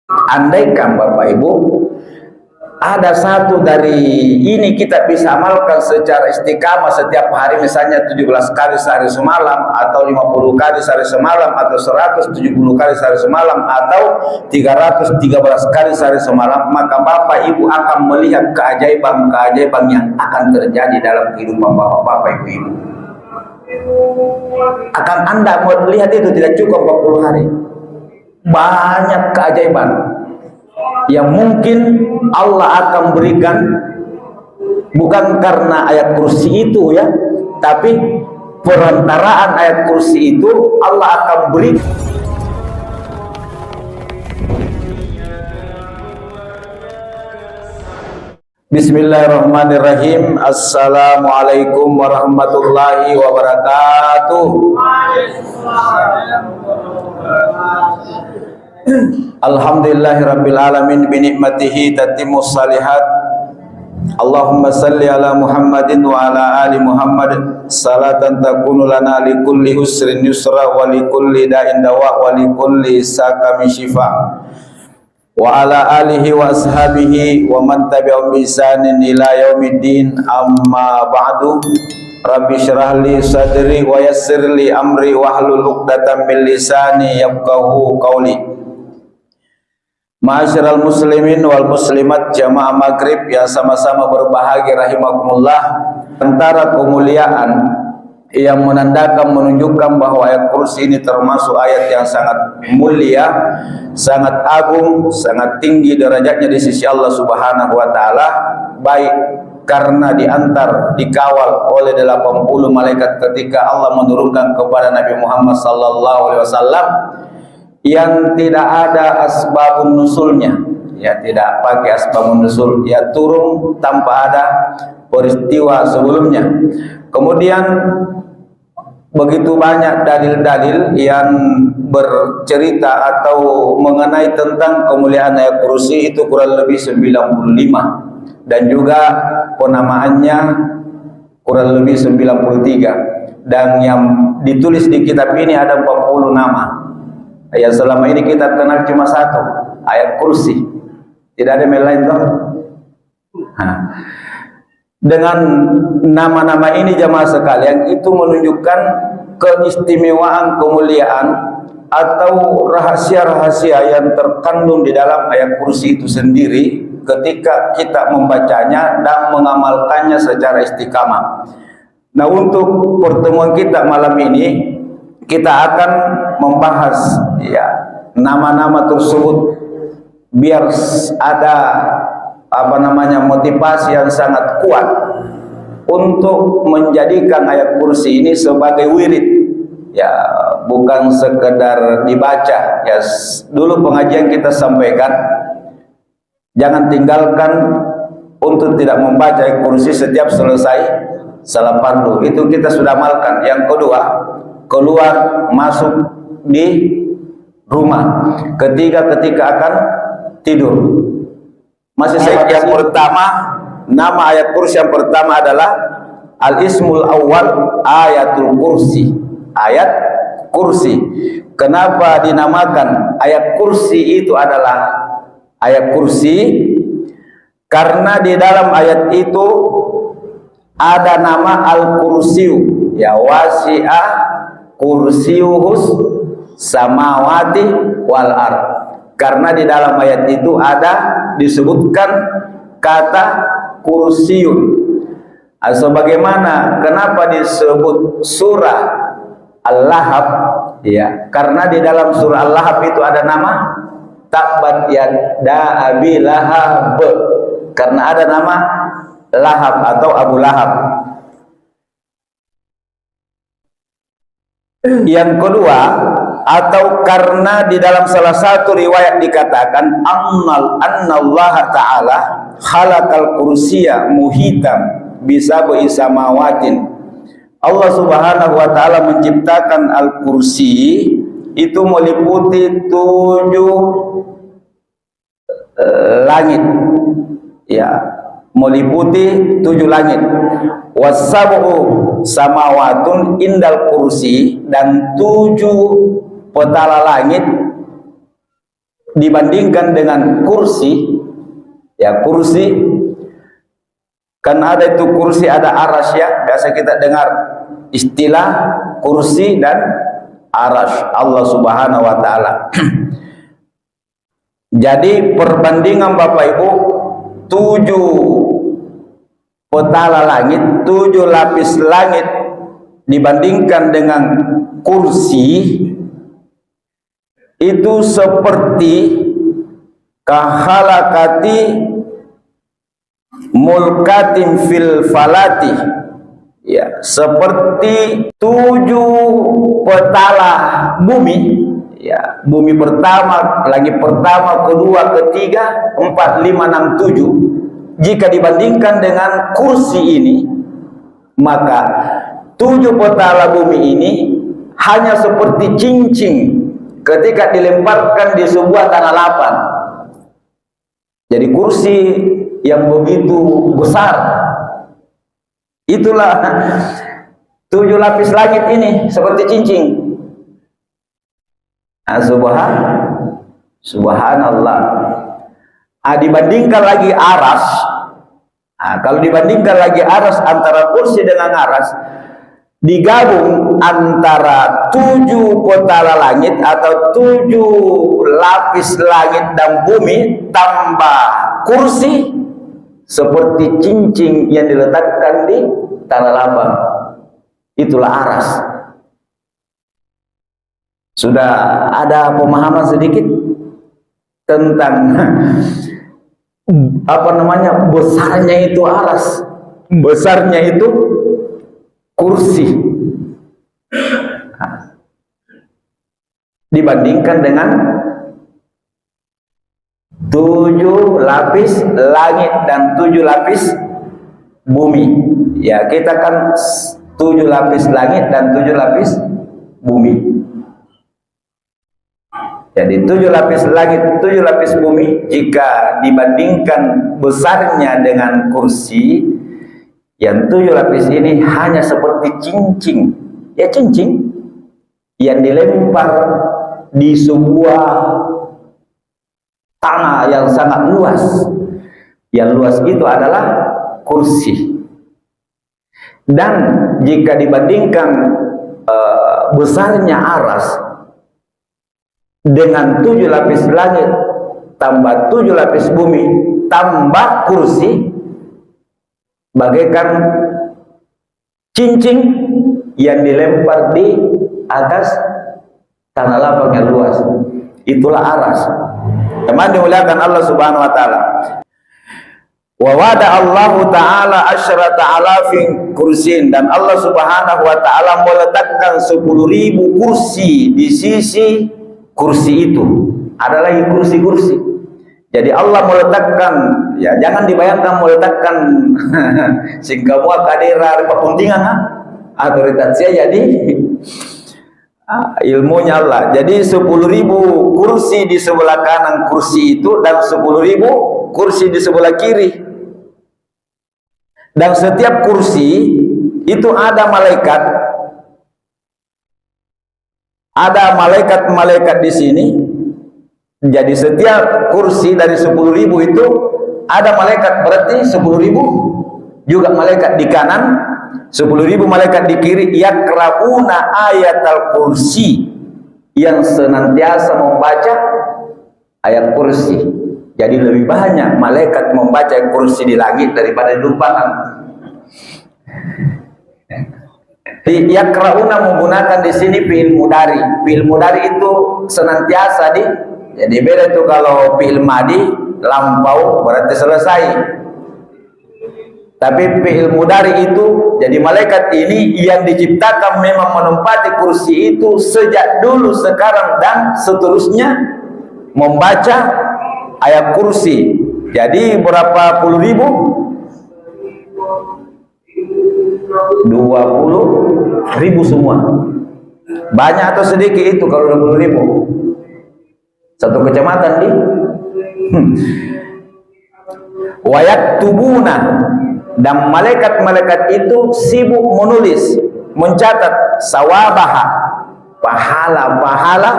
Andaikan Bapak Ibu ada satu dari ini kita bisa amalkan secara istiqamah setiap hari, misalnya 17 kali sehari semalam, atau 50 kali sehari semalam, atau 170 kali sehari semalam, atau 313 kali sehari semalam, maka Bapak Ibu akan melihat keajaiban-keajaiban yang akan terjadi dalam kehidupan Bapak Ibu. Akan Anda melihat itu tidak cukup 40 hari. Banyak keajaiban yang mungkin Allah akan berikan, bukan karena ayat kursi itu ya, tapi perantaraan ayat kursi itu Allah akan beri. Bismillahirrahmanirrahim. Assalamualaikum warahmatullahi wabarakatuh. Alhamdulillahirabbil alamin bi nikmatihi tatimmus salihat. Allahumma salli ala Muhammadin wa ala ali Muhammad salatan takunu lana li kulli usrin yusra wa li kulli da'in dawa wa li kulli saqamin shifa. Wa ala alihi wa ashabihi wa man tabi'ahum bi ihsanin ila yaumiddin, amma ba'du. Rabbi syrah li sadri wa yassir li amri wahlul 'uqdatam min lisani yafqahu qawli. Ma'asyiral muslimin wal muslimat jamaah maghrib yang sama-sama berbahagia rahimakumullah, antara kemuliaan yang menunjukkan bahwa ayat kursi ini termasuk ayat yang sangat mulia, sangat agung, sangat tinggi derajatnya di sisi Allah Subhanahu wa taala, baik karena dikawal oleh 80 malaikat ketika Allah menurunkan kepada Nabi Muhammad sallallahu alaihi wasallam yang tidak ada asbabun nusulnya, ya, tidak pakai asbabun nusul, ya, turun tanpa ada peristiwa sebelumnya. Kemudian begitu banyak dalil-dalil yang bercerita atau mengenai tentang kemuliaan ayat kursi itu, kurang lebih 95, dan juga penamaannya kurang lebih 93, dan yang ditulis di kitab ini ada 40 nama. Ya, selama ini kita kenal cuma satu, ayat kursi, tidak ada yang lain toh. Dengan nama-nama ini jamaah sekalian itu menunjukkan keistimewaan, kemuliaan atau rahasia-rahasia yang terkandung di dalam ayat kursi itu sendiri ketika kita membacanya dan mengamalkannya secara istiqamah. Nah, untuk pertemuan kita malam ini kita akan membahas, ya, nama-nama tersebut biar ada motivasi yang sangat kuat untuk menjadikan ayat kursi ini sebagai wirid, ya, bukan sekedar dibaca. Ya, dulu pengajian kita sampaikan, jangan tinggalkan untuk tidak membaca ayat kursi setiap selesai salat fardu. Itu kita sudah amalkan. Yang kedua, keluar masuk di rumah. Ketiga, ketika akan tidur. Masih yang pertama, nama ayat kursi yang pertama adalah al-ismul awal ayatul kursi, ayat kursi. Kenapa dinamakan ayat kursi itu adalah ayat kursi? Karena di dalam ayat itu ada nama al-kursiyu, ya, wasi'ah kursiyuhus samawati wal ard. Karena di dalam ayat itu ada disebutkan kata kursiyun. Sebagaimana kenapa disebut surah Al-Lahab, ya, karena di dalam surah Al-Lahab itu ada nama Tabbat yada abi lahab, karena ada nama Lahab atau Abu Lahab. Yang kedua, atau karena di dalam salah satu riwayat dikatakan annallaha ta'ala khalaqal kursiya muhitam bisab'i samawatin. Allah Subhanahu wa taala menciptakan al-kursi itu meliputi 7 langit, ya, meliputi 7 langit. Wasab'u samawatun indal kursi, dan 7 petala langit dibandingkan dengan kursi, ya kursi kan ada itu kursi, ada aras ya, biasa kita dengar istilah kursi dan aras Allah Subhanahu wa taala. Jadi perbandingan Bapak Ibu, 7 petala langit, 7 lapis langit dibandingkan dengan kursi itu seperti kahalakati mulkatin fil falati, ya, seperti 7 petala bumi, ya, bumi pertama, langit pertama, kedua, ketiga, 4, 5, 6, 7. Jika dibandingkan dengan kursi ini, maka 7 petala bumi ini hanya seperti cincin ketika dilemparkan di sebuah tanah lapang. Jadi kursi yang begitu besar, itulah 7 lapis langit ini seperti cincin. Nah, subhanallah. Dibandingkan lagi aras, kalau dibandingkan lagi aras, antara kursi dengan aras, digabung antara 7 petala langit atau 7 lapis langit dan bumi tambah kursi, seperti cincin yang diletakkan di tanah lapang. Itulah aras. Sudah ada pemahaman sedikit tentang apa namanya, besarnya itu aras, besarnya itu kursi, dibandingkan dengan 7 lapis langit dan 7 lapis bumi. Ya, kita kan 7 lapis langit dan 7 lapis bumi. Jadi 7 lapis langit, 7 lapis bumi, jika dibandingkan besarnya dengan kursi, yang 7 lapis ini hanya seperti cincin, ya cincin yang dilempar di sebuah tanah yang sangat luas. Yang luas itu adalah kursi. Dan jika dibandingkan besarnya aras dengan 7 lapis langit tambah 7 lapis bumi tambah kursi, bagaikan cincin yang dilempar di atas tanah lapang yang luas. Itulah aras. Teman dimuliakan Allah Subhanahu wa taala. Wa wada Allah taala asyrata alafin kursin, dan Allah Subhanahu wa taala meletakkan 10.000 kursi di sisi kursi itu. Ada lagi kursi-kursi. Jadi Allah meletakkan, ya jangan dibayangkan meletakkan singkamua kadera papuntingan otoritasnya, jadi ilmunya Allah. Jadi 10.000 kursi di sebelah kanan kursi itu, dan 10.000 kursi di sebelah kiri. Dan setiap kursi itu ada malaikat di sini. Jadi setiap kursi dari 10.000 itu ada malaikat, berarti 10.000 juga malaikat di kanan, 10.000 malaikat di kiri, yakrauna ayatal kursi, yang senantiasa membaca ayat kursi. Jadi lebih banyak malaikat membaca kursi di langit daripada di dumpaan. Yakrauna menggunakan di sini fi'il mudari. Fi'il mudari itu senantiasa di. Jadi beda itu kalau fi'il madi lampau berarti selesai. Tapi fi'il mudari itu, jadi malaikat ini yang diciptakan memang menempati kursi itu sejak dulu, sekarang dan seterusnya, membaca ayat kursi. Jadi berapa puluh ribu? 20.000 semua. Banyak atau sedikit itu kalau 20.000? Satu kecamatan di wayat tubuna, dan malaikat-malaikat itu sibuk menulis, mencatat sawabaha, pahala-pahala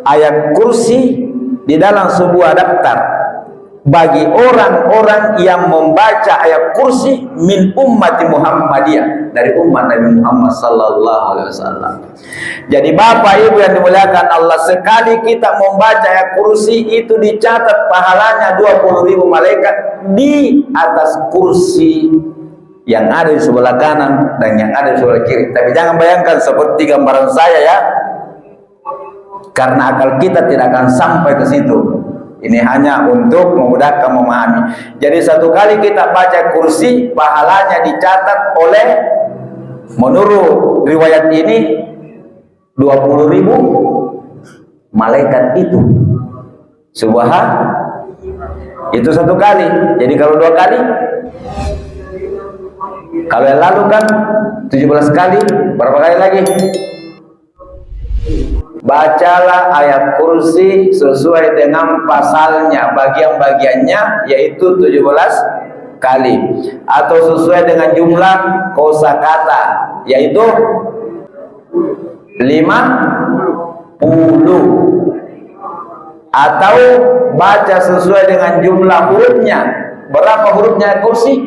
ayat kursi di dalam sebuah daftar bagi orang-orang yang membaca ayat kursi min ummati Muhammadiyah, dari umat Nabi Muhammad sallallahu alaihi wasallam. Jadi Bapak Ibu yang dimuliakan Allah, sekali kita membaca ayat kursi itu dicatat pahalanya 20.000 malaikat di atas kursi yang ada di sebelah kanan dan yang ada di sebelah kiri. Tapi jangan bayangkan seperti gambaran saya ya, karena akal kita tidak akan sampai ke situ. Ini hanya untuk memudahkan memahami. Jadi satu kali kita baca kursi, pahalanya dicatat oleh, menurut riwayat ini, 20.000 malaikat itu. Itu satu kali. Jadi kalau 2 kali, kalau yang lalu kan 17 kali, berapa kali lagi? Bacalah ayat kursi sesuai dengan pasalnya, bagian-bagiannya, yaitu 17 kali, atau sesuai dengan jumlah kosakata, yaitu 50, atau baca sesuai dengan jumlah hurufnya. Berapa hurufnya kursi?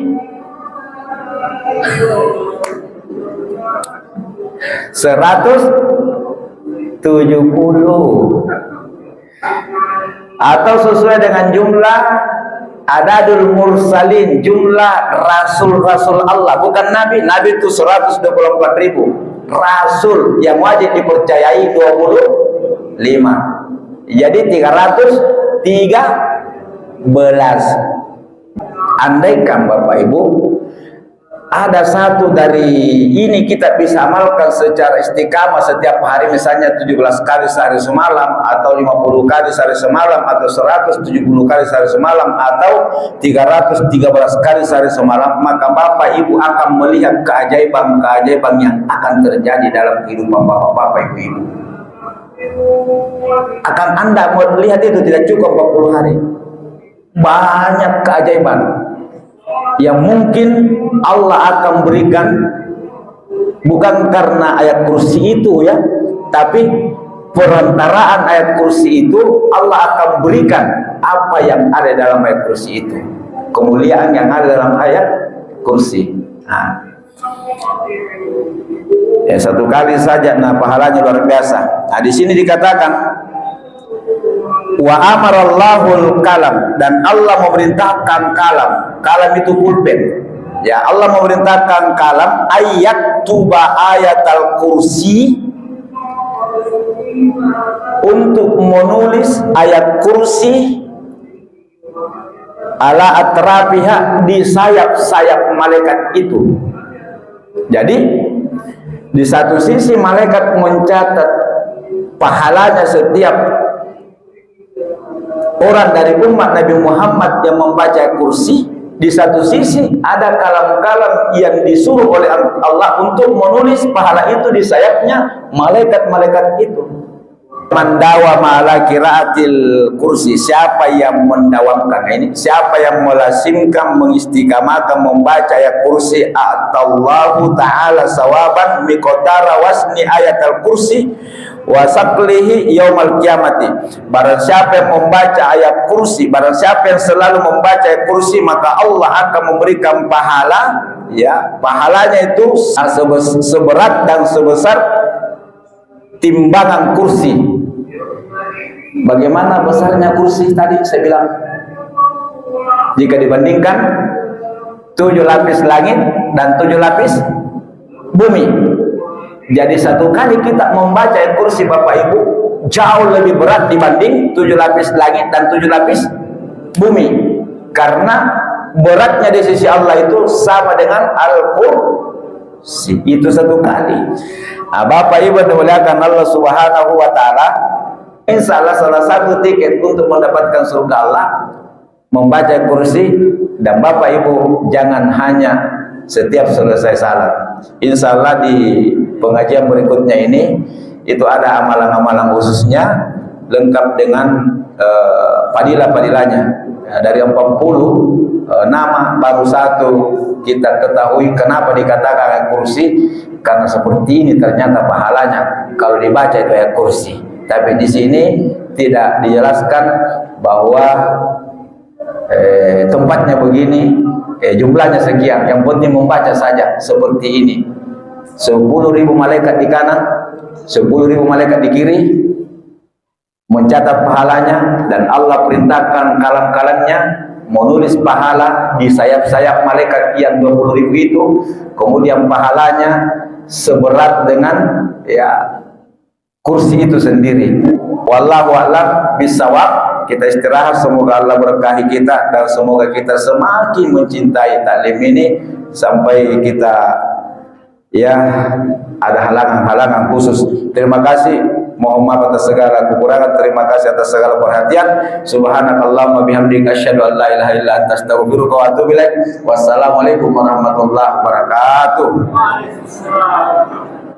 170, atau sesuai dengan jumlah adadul mursalin, jumlah rasul-rasul Allah, bukan nabi. Nabi itu 124.000, rasul yang wajib dipercayai 25. Jadi 313. Andaikan Bapak Ibu ada satu dari ini kita bisa amalkan secara istiqamah setiap hari, misalnya 17 kali sehari semalam, atau 50 kali sehari semalam, atau 170 kali sehari semalam, atau 313 kali sehari semalam, maka Bapak Ibu akan melihat keajaiban-keajaiban yang akan terjadi dalam kehidupan Bapak Ibu. Akan Anda melihat itu tidak cukup 40 hari. Banyak keajaiban yang mungkin Allah akan berikan, bukan karena ayat kursi itu ya, tapi perantaraan ayat kursi itu Allah akan berikan apa yang ada dalam ayat kursi itu, kemuliaan yang ada dalam ayat kursi. Ya, satu kali saja, pahalanya luar biasa. Di sini dikatakan wa amarallahul kalam, dan Allah memerintahkan kalam. Kalam itu pulpen. Ya, Allah memerintahkan kalam ayat tuba ayatal kursi, untuk menulis ayat kursi ala atrafiha, di sayap-sayap malaikat itu. Jadi di satu sisi malaikat mencatat pahalanya setiap orang dari umat Nabi Muhammad yang membaca kursi. Di satu sisi ada kalam-kalam yang disuruh oleh Allah untuk menulis pahala itu di sayapnya malaikat-malaikat itu. Mandawama ala qiraatil kursi, siapa yang mendawamkan ini, siapa yang melasimkan, mengistiqamahkan membaca ayat kursi, atallahu ta'ala sawaban miqdara wasni ayatul kursi wa saqlihi yaumal qiyamati. Barang siapa yang membaca ayat kursi, barang siapa yang selalu membaca ayat kursi, maka Allah akan memberikan pahala, ya, pahalanya itu seberat dan sebesar timbangan kursi. Bagaimana besarnya kursi tadi saya bilang, jika dibandingkan 7 lapis langit dan 7 lapis bumi. Jadi satu kali kita membaca ayat kursi Bapak Ibu jauh lebih berat dibanding 7 lapis langit dan 7 lapis bumi, karena beratnya di sisi Allah itu sama dengan Al-Kursi. Itu satu kali. Bapak Ibu dimuliakan Allah Subhanahu wa taala, insya Allah salah satu tiket untuk mendapatkan surga Allah membaca kursi. Dan Bapak Ibu jangan hanya setiap selesai salat. Insya Allah di pengajian berikutnya ini itu ada amalan-amalan khususnya lengkap dengan fadilah-fadilahnya. Dari 40 nama baru satu kita ketahui kenapa dikatakan ayat kursi, karena seperti ini ternyata pahalanya kalau dibaca itu ayat kursi. Tapi di sini tidak dijelaskan bahwa tempatnya begini, jumlahnya sekian. Yang penting membaca saja seperti ini. 10.000 malaikat di kanan, 10.000 malaikat di kiri mencatat pahalanya, dan Allah perintahkan kalam-kalamnya menulis pahala di sayap-sayap malaikat yang 20.000 itu. Kemudian pahalanya seberat dengan kursi itu sendiri. Wallahu a'lam bishawab. Kita istirahat, semoga Allah berkahi kita dan semoga kita semakin mencintai taklim ini sampai kita ada halangan-halangan khusus. Terima kasih, mohon maaf atas segala kekurangan, terima kasih atas segala perhatian. Subhanakallahumma bihamdika asyhadu an la ilaha illa anta astaghfiruka wa atubu ilaik. Wassalamualaikum warahmatullahi wabarakatuh.